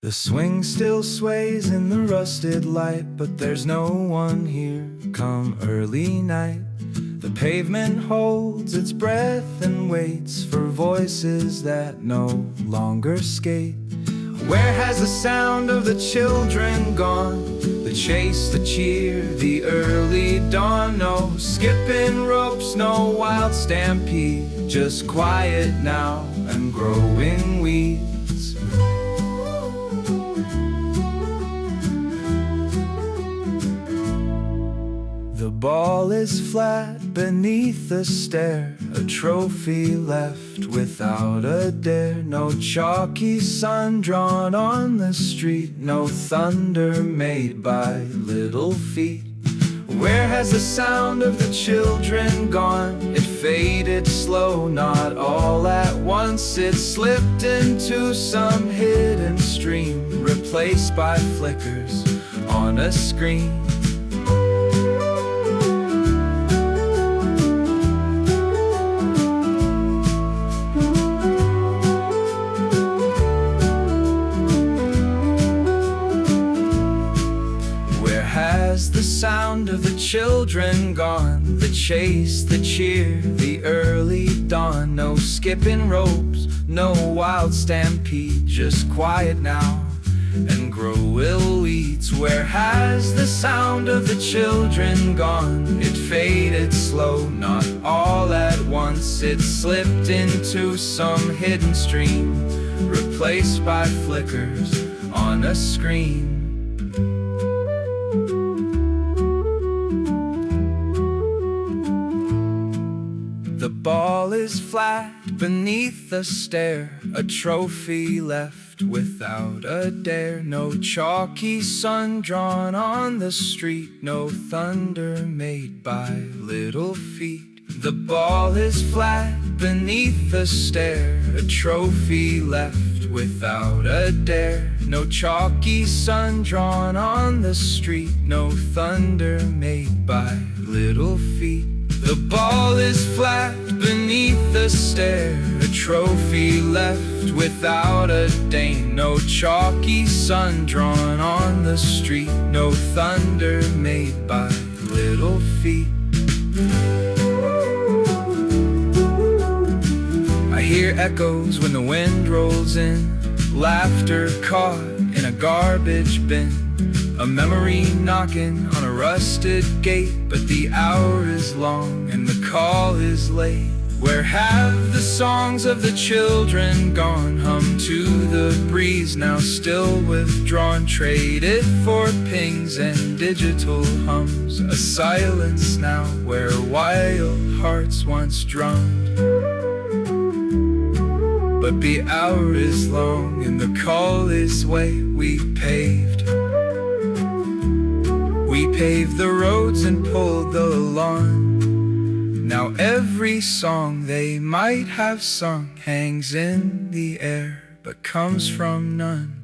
The swing still sways in the rusted light, but there's no one here come early night. The pavement holds its breath and waits for voices that no longer skate. Where has the sound of the children gone? The chase, the cheer, the early dawn. No skipping ropes, no wild stampede, just quiet now and growing weeds. The ball is flat beneath the stair, a trophy left without a dare. No chalky sun drawn on the street, no thunder made by little feet. Where has the sound of the children gone? It faded slow, not all at once. It slipped into some hidden stream, replaced by flickers on a screen. Has the sound of the children gone? The chase, the cheer, the early dawn. No skipping ropes, no wild stampede, just quiet now and grow ill weeds. Where has the sound of the children gone? It faded slow, not all at once. It slipped into some hidden stream, replaced by flickers on a screen. The ball is flat beneath the stair, a trophy left without a dare. No chalky sun drawn on the street, no thunder made by little feet. The ball is flat beneath the stair, a trophy left without a dare. No chalky sun drawn on the street, no thunder made by little feet. The ball is flat beneath the stair, a trophy left without a dame. No chalky sun drawn on the street, no thunder made by little feet. I hear echoes when the wind rolls in, laughter caught in a garbage bin. A memory knocking on a rusted gate, but the hour is long and the call is late. Where have the songs of the children gone? Hum to the breeze, now still withdrawn, traded for pings and digital hums. A silence now where wild hearts once drummed. But the hour is long and the call is way. We paved the roads and pulled the lawn. Now every song they might have sung hangs in the air, but comes from none.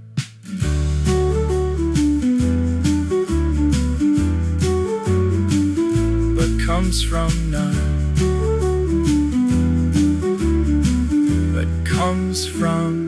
But comes from none. But comes from